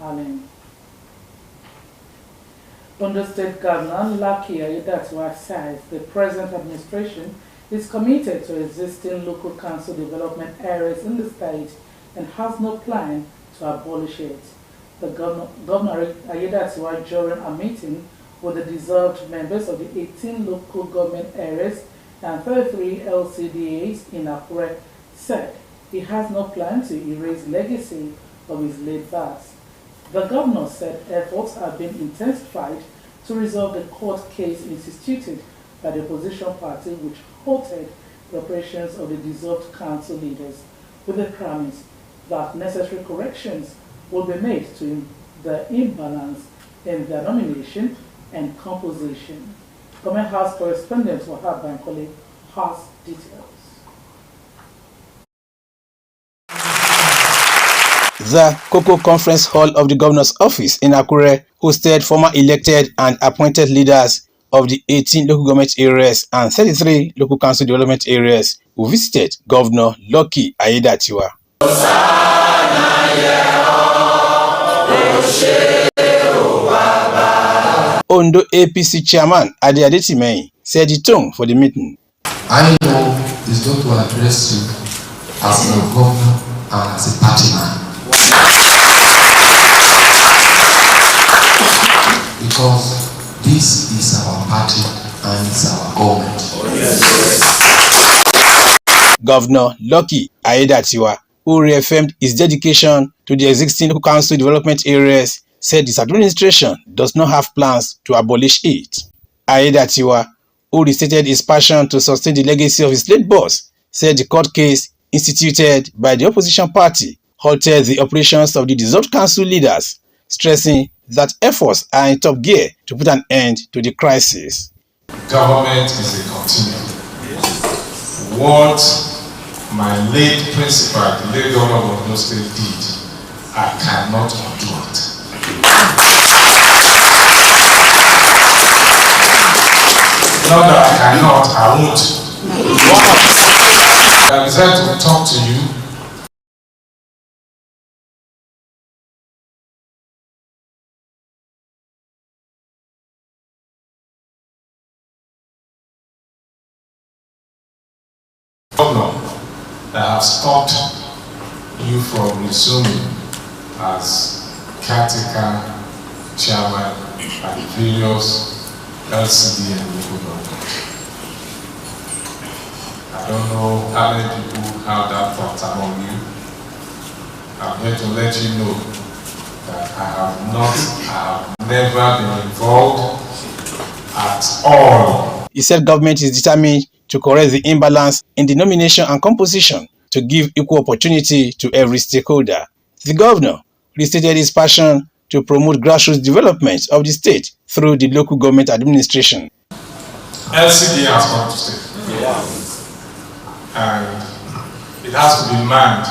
Allen. Ondo State Governor Lucky Aiyedatiwa says the present administration is committed to existing local council development areas in the state and has no plan to abolish it. The Governor Aiyedatiwa, during a meeting with the dissolved members of the 18 local government areas and 33 LCDAs in Akure, said he has no plan to erase legacy of his late past. The governor said efforts have been intensified to resolve the court case instituted by the opposition party which halted the operations of the dissolved council leaders, with the promise that necessary corrections will be made to the imbalance in their nomination and composition. Government House correspondent Wahab Bankole has details. The Cocoa Conference Hall of the Governor's Office in Akure hosted former elected and appointed leaders of the 18 local government areas and 33 local council development areas who visited Governor Lucky Aiyedatiwa. Ondo APC chairman Ade Adetimehin said the tone for the meeting. I know it's not to address you as a governor and as a party man. Because this is our party and it's our government. Governor Lucky Aiyedatiwa, who reaffirmed his dedication to the existing local council development areas, said his administration does not have plans to abolish it. Aiyedatiwa, who restated his passion to sustain the legacy of his late boss, said the court case instituted by the opposition party halted the operations of the dissolved council leaders, stressing that efforts are in top gear to put an end to the crisis. Government is a continuum. What my late principal, the late governor of Ondo State did, I cannot undo it. Not that I cannot, I won't. I decided to talk to you. Governor, that have stopped you from resuming as caretaker chairman at various LCD and local government. I don't know how many people have that thought among you. I'm here to let you know that I have never been involved at all. He said government is determined to correct the imbalance in the nomination and composition to give equal opportunity to every stakeholder. The governor restated his passion to promote grassroots development of the state through the local government administration. LCD has come to stay. Yeah. And it has to be manned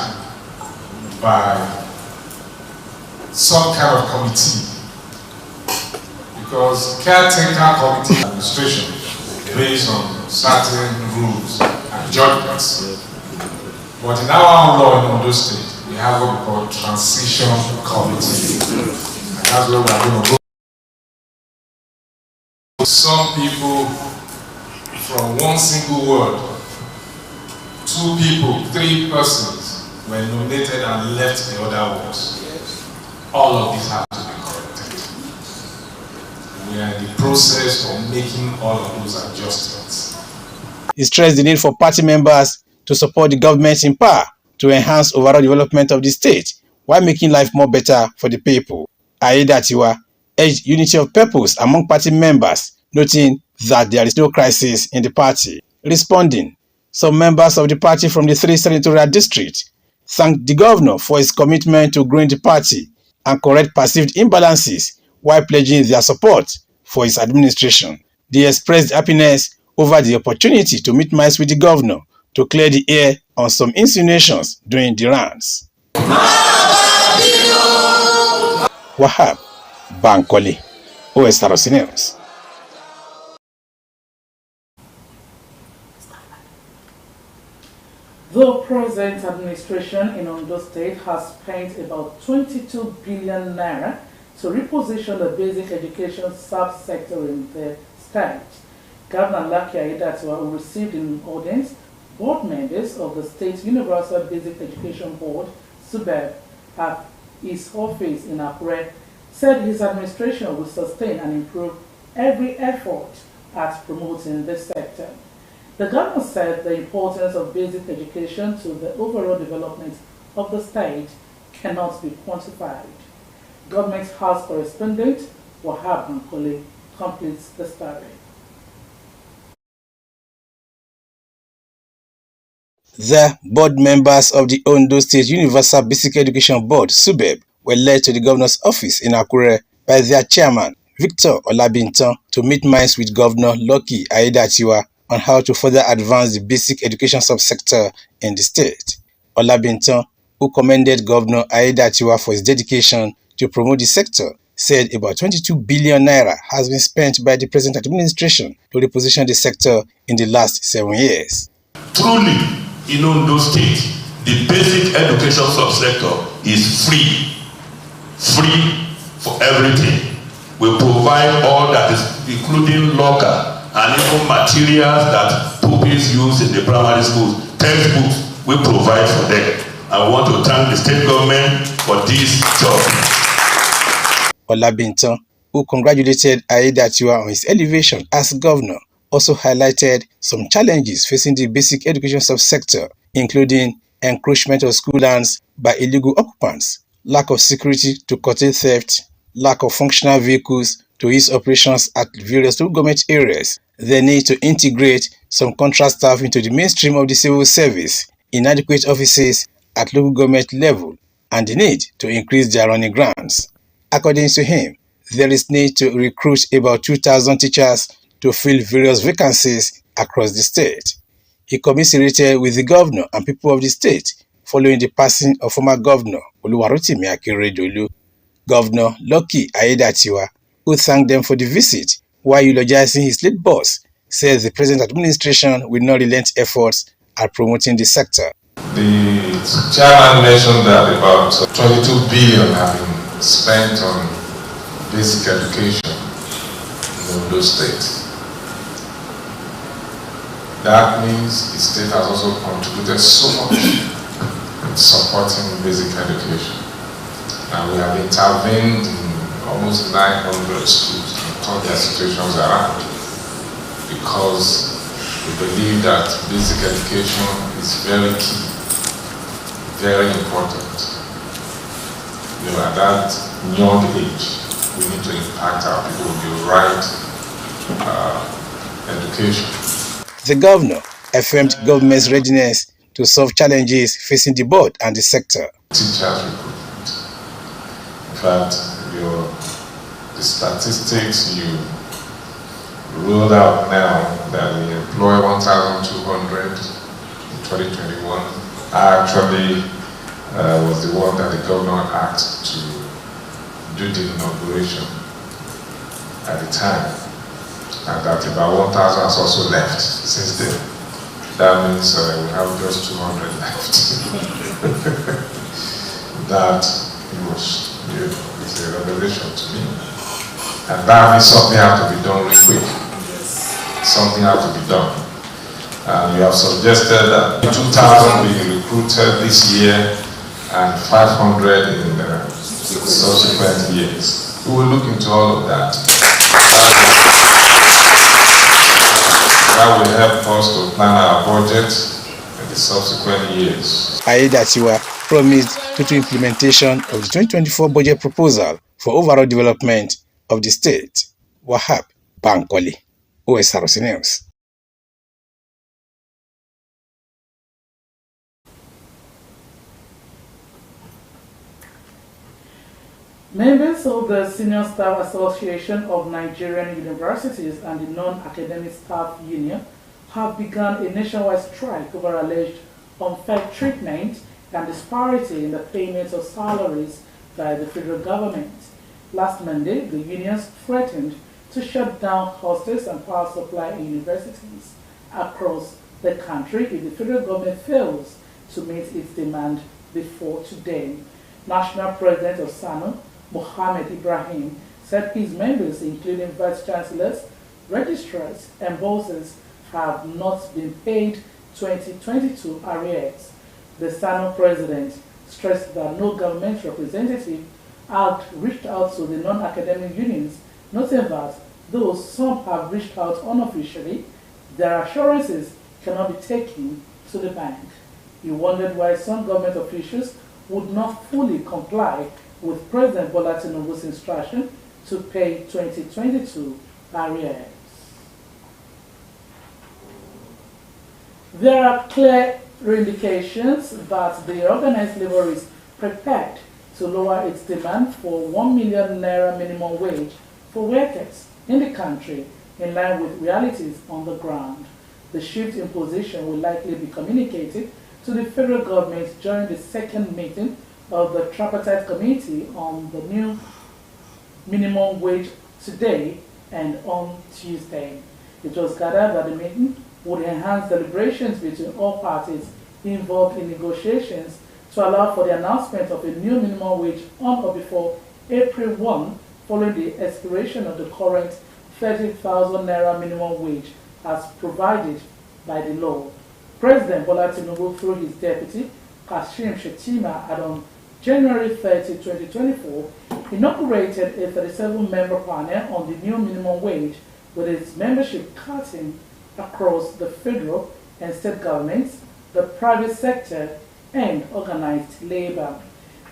by some kind of committee. Because caretaker committee administration based on certain rules and judgments. But in our law in Ondo State, we have what we call transition committee. And that's where we are going to go. Some people from one single word, 2 people, 3 persons were nominated and left the other wards. All of these have to be corrected. We are in the process of making all of those adjustments. He stressed the need for party members to support the government in power to enhance overall development of the state while making life more better for the people. Aiyedatiwa urged unity of purpose among party members, noting that there is no crisis in the party. Responding, some members of the party from the 3 senatorial districts thanked the governor for his commitment to growing the party and correct perceived imbalances while pledging their support for his administration. They expressed happiness over the opportunity to meet minds with the governor to clear the air on some insinuations during the rounds. Wahab Bankole, Osrc News. The present administration in Ondo State has spent about 22 billion naira to reposition the basic education sub-sector in the state. Governor Lucky Aiyedatiwa, who received in audience board members of the State Universal Basic Education Board, SUBEB, at his office in Akure, said his administration will sustain and improve every effort at promoting this sector. The governor said the importance of basic education to the overall development of the state cannot be quantified. Government House correspondent Wahab Mankole completes the story. The board members of the Ondo State Universal Basic Education Board, SUBEB, were led to the governor's office in Akure by their chairman, Victor Olabintan, to meet minds with Governor Lucky Aiyedatiwa on how to further advance the basic education subsector in the state. Olabintan, who commended Governor Aiyedatiwa for his dedication to promote the sector, said about 22 billion naira has been spent by the present administration to reposition the sector in the last 7 years. Truly, in Ondo State, the basic education subsector is free for everything. We provide all that is, including locker and even materials that pupils use in the primary schools, textbooks, we provide for them. I want to thank the state government for this job. Olabintan, who congratulated Aiyedatiwa on his elevation as governor, also highlighted some challenges facing the basic education subsector, including encroachment of school lands by illegal occupants, lack of security to curtail theft, lack of functional vehicles to ease operations at various local government areas, the need to integrate some contract staff into the mainstream of the civil service, inadequate offices at local government level, and the need to increase their running grants. According to him, there is need to recruit about 2,000 teachers to fill various vacancies across the state. He commiserated with the governor and people of the state following the passing of former governor Oluwarotimi Akeredolu. Governor Lucky Aiyedatiwa, who thanked them for the visit while eulogizing his late boss, says the present administration will not relent efforts at promoting the sector. The chairman mentioned that about 22 billion have been spent on basic education in Ondo State. That means the state has also contributed so much in supporting basic education. And we have intervened in almost 900 schools and turned their situations around because we believe that basic education is very key, very important. At that young age, we need to impact our people with the right education. The governor affirmed government's readiness to solve challenges facing the board and the sector. Teachers recruitment. In fact, the statistics you rolled out now that we employ 1,200 in 2021, I actually was the one that the governor asked to do the inauguration at the time. And that about 1,000 has also left since then. That means we have just 200 left. That was it's a revelation to me. And that means something has to be done really quick. Something has to be done. And we have suggested that 2,000 be recruited this year and 500 in the subsequent years. We will look into all of that. That will help us to plan our budget in the subsequent years. Aiyedatiwa promised total implementation of the 2024 budget proposal for overall development of the state. Wahab Mankole, Osrc News. Members of the Senior Staff Association of Nigerian Universities and the Non-Academic Staff Union have begun a nationwide strike over alleged unfair treatment and disparity in the payment of salaries by the federal government. Last Monday, the unions threatened to shut down hostels and power supply in universities across the country if the federal government fails to meet its demand before today. National President of SANU, Mohammed Ibrahim, said his members, including vice chancellors, registrars, and bosses, have not been paid 2022 arrears. The SANU president stressed that no government representative had reached out to the non-academic unions, noting that though some have reached out unofficially, their assurances cannot be taken to the bank. He wondered why some government officials would not fully comply with President Bola Tinubu's instruction to pay 2022 arrears. There are clear indications that the organized labor is prepared to lower its demand for 1 million naira minimum wage for workers in the country in line with realities on the ground. The shift in position will likely be communicated to the federal government during the second meeting of the tripartite committee on the new minimum wage today and on Tuesday. It was gathered that the meeting would enhance deliberations between all parties involved in negotiations to allow for the announcement of a new minimum wage on or before April 1, following the expiration of the current 30,000 naira minimum wage as provided by the law. President Bola Tinubu, through his deputy, Kashim Shettima, had on January 30, 2024, inaugurated a 37-member panel on the new minimum wage, with its membership cutting across the federal and state governments, the private sector, and organized labor.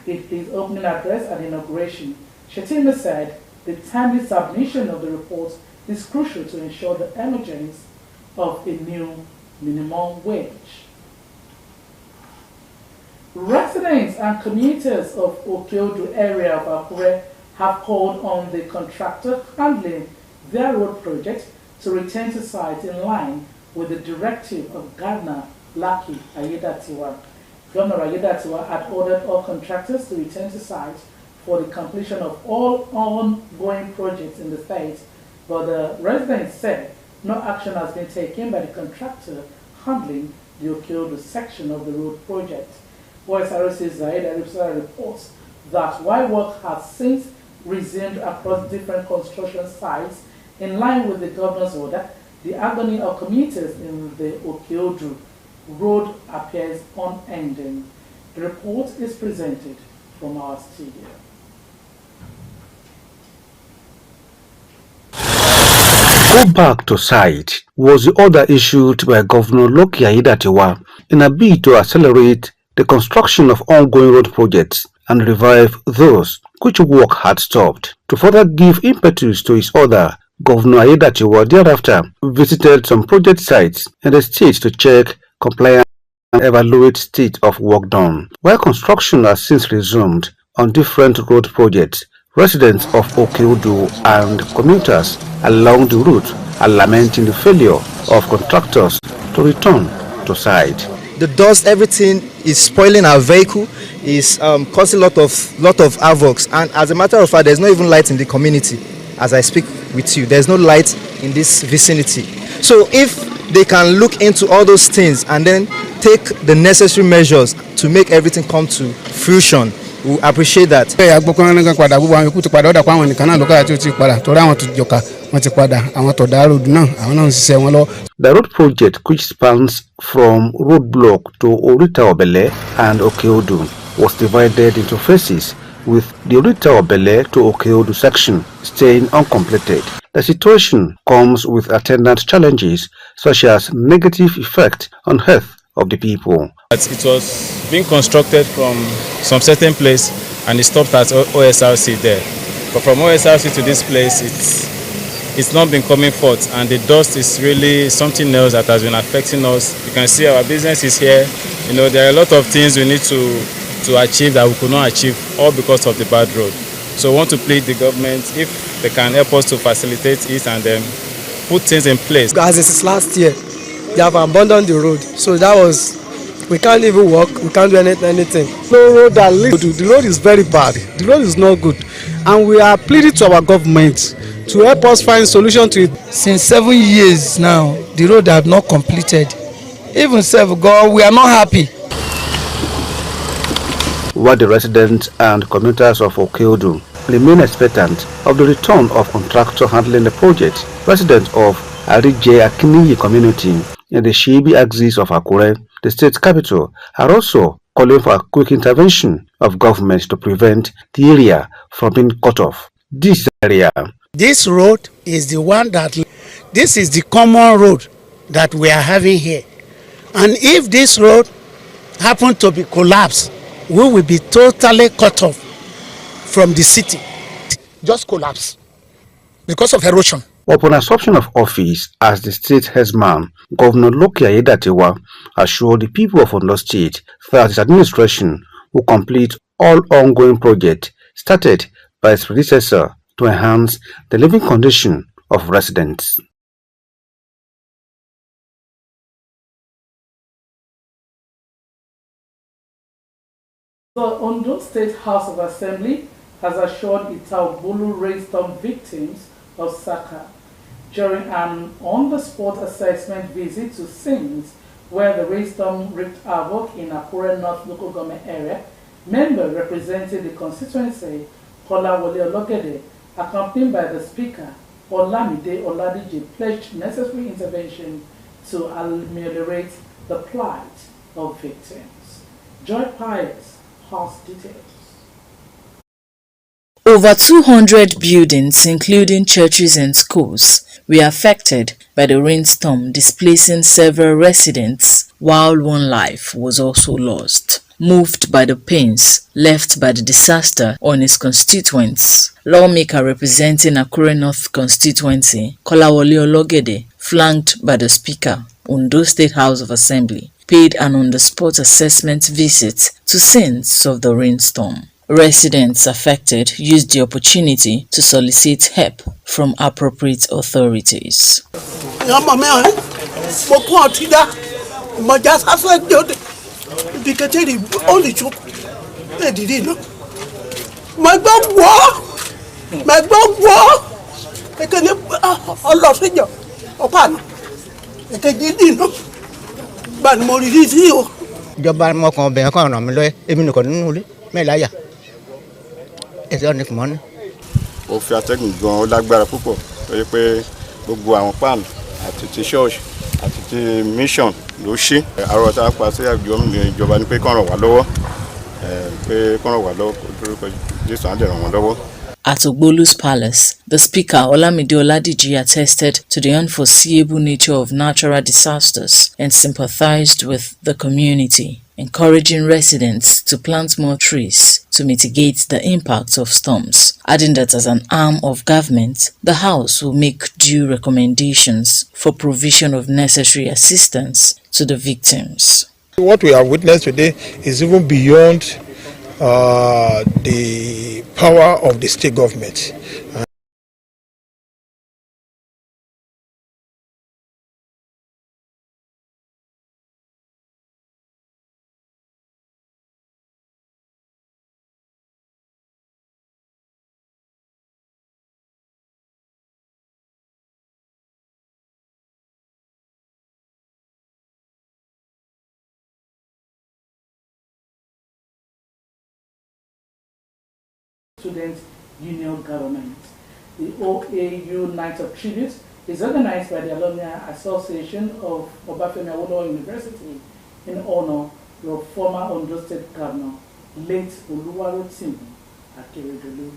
In his opening address at the inauguration, Shettima said the timely submission of the report is crucial to ensure the emergence of a new minimum wage. Residents and commuters of Okeodu area of Akure have called on the contractor handling their road project to return to site in line with the directive of Governor Lucky Aiyedatiwa. Governor Aiyedatiwa had ordered all contractors to return to site for the completion of all ongoing projects in the state, but the residents said no action has been taken by the contractor handling the Okeodu section of the road project. Osrc Zaid Arifsa reports that while work has since resumed across different construction sites in line with the governor's order, the agony of commuters in the Okeodu road appears unending. The report is presented from our studio. Go back to site was the order issued by Governor Lucky Aiyedatiwa in a bid to accelerate the construction of ongoing road projects and revive those which work had stopped. To further give impetus to his order, Governor Aiyedatiwa thereafter visited some project sites in the state to check compliance and evaluate state of work done. While construction has since resumed on different road projects, residents of Okeodu and commuters along the route are lamenting the failure of contractors to return to site. The dust, everything is spoiling our vehicle, is causing a lot of havocs, and as a matter of fact, there's not even light in the community. As I speak with you, there's no light in this vicinity. So if they can look into all those things and then take the necessary measures to make everything come to fruition, we appreciate that. The road project, which spans from roadblock to Orita Obele and Okeodu, was divided into phases, with the Orita Obele to Okeodu section staying uncompleted. The situation comes with attendant challenges such as negative effect on health of the people. It was being constructed from some certain place and it stopped at Osrc there. But from Osrc to this place, it's not been coming forth, and the dust is really something else that has been affecting us. You can see our business is here. You know, there are a lot of things we need to achieve that we could not achieve, all because of the bad road. So we want to plead the government if they can help us to facilitate it and then put things in place. As this is last year, they have abandoned the road, so that was, we can't even walk, we can't do anything. No road that leads to the road is very bad. The road is not good, and we are pleading to our government to help us find solution to it. Since 7 years now, the road have not completed. Even self God, we are not happy. While the residents and commuters of Okeodu remain expectant of the return of contractor handling the project, residents of Arije Akiniyi community in the Shibi axis of Akure, the state capital, are also calling for a quick intervention of government to prevent the area from being cut off. This road is the one that, this is the common road that we are having here. And if this road happen to be collapsed, we will be totally cut off from the city. Just collapse because of erosion. Upon assumption of office as the state headsman, Governor Loki Aiyedatiwa assured the people of Ondo State that his administration will complete all ongoing projects started by his predecessor to enhance the living condition of residents. The Ondo State House of Assembly has assured its Bulu rainstorm victims of Osrc during an on-the-spot assessment visit to scenes where the rainstorm wreaked havoc in Akure North local government area. Member representing the constituency, Kolawole Ologede, accompanied by the Speaker, Olamide Oladije, pledged necessary intervention to ameliorate the plight of victims. Joy Pius has details. Over 200 buildings, including churches and schools, were affected by the rainstorm, displacing several residents, while one life was also lost. Moved by the pains left by the disaster on his constituents, lawmaker representing Akure North constituency, Kolawole Ologede, flanked by the Speaker, Ondo State House of Assembly, paid an on-the-spot assessment visit to scenes of the rainstorm. Residents affected used the opportunity to solicit help from appropriate authorities. Ó fi atẹ́gùn gan ó lágbára púpọ̀ torí pé gbogbo àwọn pan àti ti church àti ti mission ló ṣí. Àrò tá a pa sí ìjọba ní pé kán ràn wá lọ́wọ́ Jésù á dẹ̀ ràn wọ́n lọ́wọ́. At Ogbolu's palace, the Speaker Olamide Oladije attested to the unforeseeable nature of natural disasters and sympathized with the community, encouraging residents to plant more trees to mitigate the impact of storms, adding that as an arm of government, the House will make due recommendations for provision of necessary assistance to the victims. What we have witnessed today is even beyond the power of the state government. Student Union Government. The OAU Night of Tribute is organized by the Alumni Association of Obafemi Awolowo University in honor of former Ondo State Governor, late Oluwarotimi Akeredolu.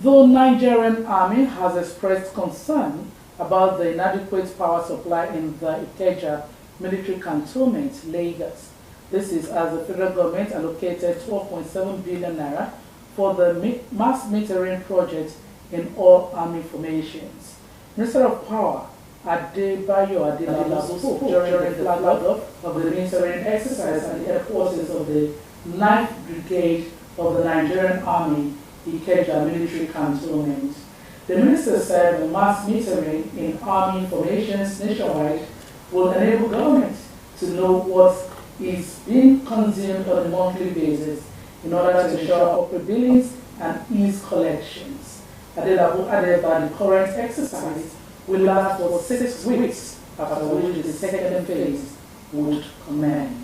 The Nigerian Army has expressed concern about the inadequate power supply in the Ikeja military cantonment, Lagos. This is as the federal government allocated 12.7 billion naira for the mass metering project in all army formations. Minister of Power Adebayo Adelabu spoke during the flag off of the metering exercise at the headquarters of the 9th Brigade of the Nigerian Army, Ikeja military cantonment. The minister said the mass metering in army formations nationwide will enable government to know what is being consumed on a monthly basis in order to ensure proper billings and ease collections. Adelabu added that the current exercise will last for 6 weeks after which the second phase would commence.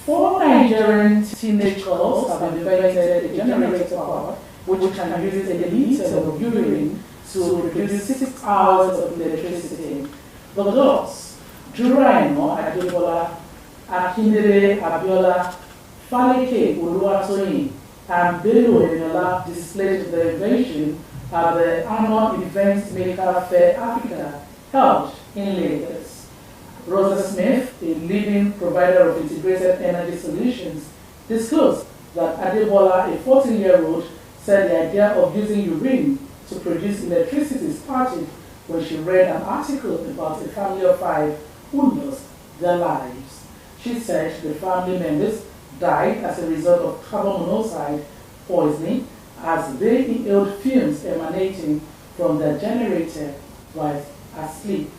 4 Nigerian teenage girls have invented a generator part which can use a liter of urine to produce 6 hours of electricity. The girls, Juraimo Adebola, Akindele Abiola, Faleke Oluwatoyin, and Bello Eniola displayed the invention at the annual Event Maker Fair Africa held in Lagos. Rosa Smith, a leading provider of integrated energy solutions, disclosed that Adebola, a 14-year-old, said the idea of using urine to produce electricity started when she read an article about a family of 5 who lost their lives. She said the family members died as a result of carbon monoxide poisoning as they inhaled fumes emanating from their generator while asleep.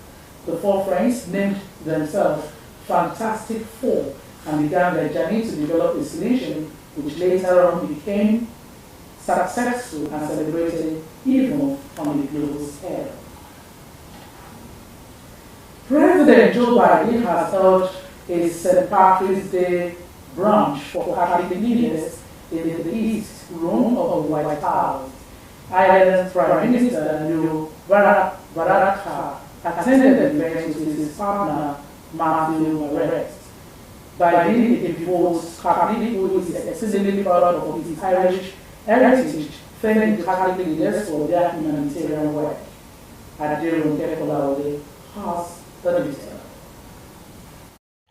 The 4 friends named themselves Fantastic Four and began their journey to develop a solution which later on became successful and celebrated even on a global scale. President Joe Biden has held a St. Patrick's Day brunch for Catholic leaders in the East Room of the White House. Ireland's Prime Minister Leo Varadkar attended the event with his partner Matthew Arrest. Biden, a devout Catholic who is exceedingly proud of his Irish heritage, thanked the Catholic leaders for their humanitarian work. Adero Kekolawole has the detail.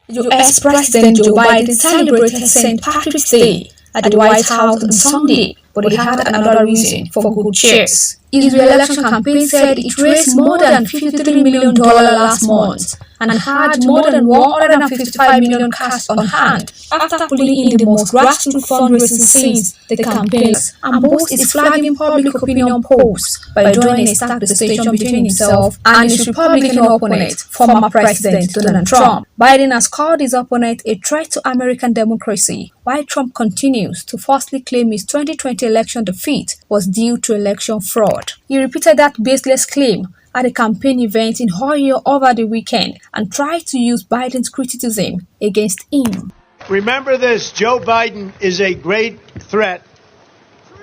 U.S. President Joe Biden celebrated St. Patrick's Day at the White House on Sunday, but he had another reason for good cheer. His re-election campaign said it raised more than $53 million last month and had more than $155 million cash on hand after pulling in the most grassroots fundraising since the campaign, and boasts its flagging public opinion polls by drawing a stark distinction between himself and his Republican opponent, former President Donald Trump. Biden has called his opponent a threat to American democracy, while Trump continues to falsely claim his 2020 election defeat was due to election fraud. He repeated that baseless claim at a campaign event in Ohio over the weekend and tried to use Biden's criticism against him. Remember this, Joe Biden is a great threat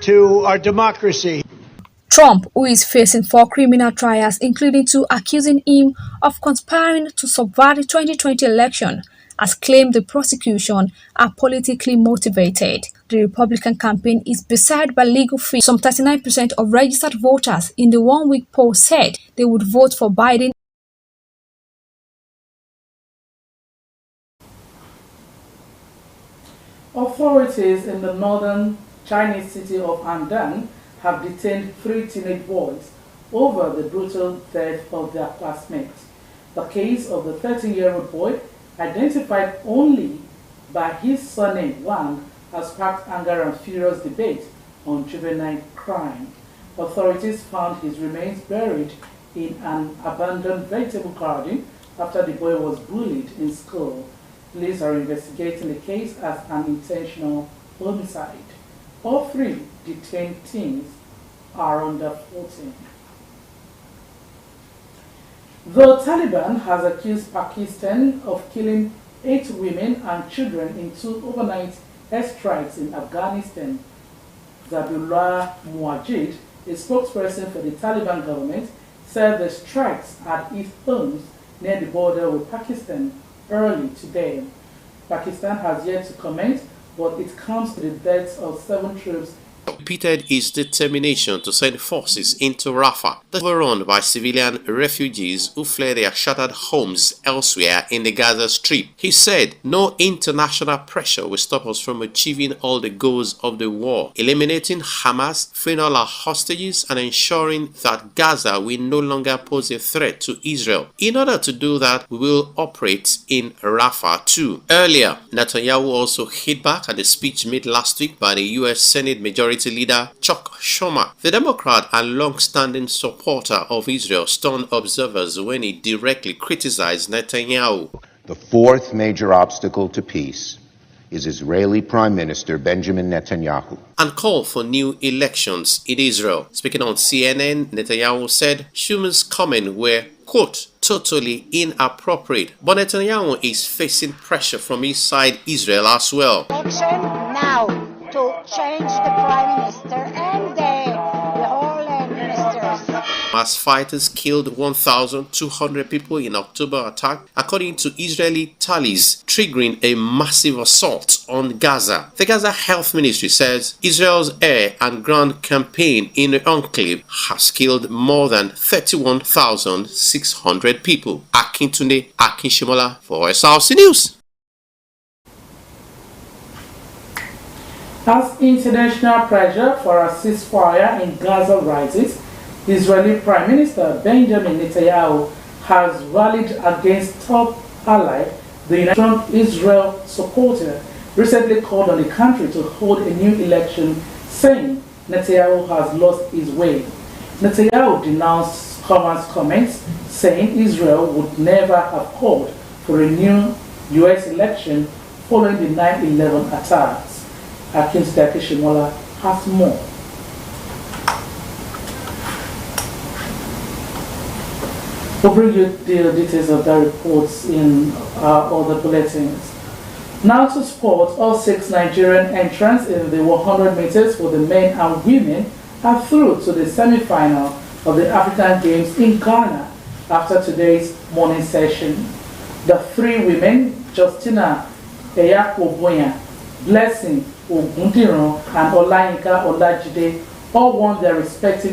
to our democracy. Trump, who is facing 4 criminal trials, including 2 accusing him of conspiring to subvert the 2020 election, has claimed the prosecution are politically motivated. The Republican campaign is beset by legal fees. Some 39% of registered voters in the one-week poll said they would vote for Biden. Authorities in the northern Chinese city of Andong have detained 3 teenage boys over the brutal death of their classmates. The case of the 13-year-old boy, identified only by his surname Wang, has sparked anger and furious debate on juvenile crime. Authorities found his remains buried in an abandoned vegetable garden after the boy was bullied in school. Police are investigating the case as an intentional homicide. All 3 detained teens are under 14. The Taliban has accused Pakistan of killing 8 women and children in 2 overnight airstrikes in Afghanistan. Zabullah Muajid, a spokesperson for the Taliban government, said the strikes had hit homes near the border with Pakistan early today. Pakistan has yet to comment, but it comes to the deaths of 7 troops. Repeated his determination to send forces into Rafah, overrun by civilian refugees who fled their shattered homes elsewhere in the Gaza Strip. He said, "No international pressure will stop us from achieving all the goals of the war, eliminating Hamas, freeing all our hostages, and ensuring that Gaza will no longer pose a threat to Israel. In order to do that, we will operate in Rafah too." Earlier, Netanyahu also hit back at the speech made last week by the U.S. Senate Majority Leader Chuck Schumer. The Democrat and long-standing supporter of Israel stunned observers when he directly criticized Netanyahu. The 4th major obstacle to peace is Israeli Prime Minister Benjamin Netanyahu. And called for new elections in Israel. Speaking on CNN, Netanyahu said Schumer's comments were, quote, totally inappropriate. But Netanyahu is facing pressure from inside Israel as well. Election now to change the Prime Minister and the whole ministers. Hamas fighters killed 1,200 people in October attack, according to Israeli tallies, triggering a massive assault on Gaza. The Gaza Health Ministry says Israel's air and ground campaign in the enclave has killed more than 31,600 people. Akintunde Akinshimola for Osrc News. As international pressure for a ceasefire in Gaza rises, Israeli Prime Minister Benjamin Netanyahu has rallied against top ally, the United Israel supporter, recently called on the country to hold a new election, saying Netanyahu has lost his way. Netanyahu denounced Hamas comments, saying Israel would never have called for a new U.S. election following the 9/11 attacks. Akintunde Akinshimola has more. We'll bring you the details of the reports in all the bulletins. Now to sport, all 6 Nigerian entrants in the 100 meters for the men and women are through to the semi-final of the African Games in Ghana after today's morning session. The 3 women, Justina Eyakwoboyan, Blessing Ogundiran, and Olayinka Olajide, all won their respective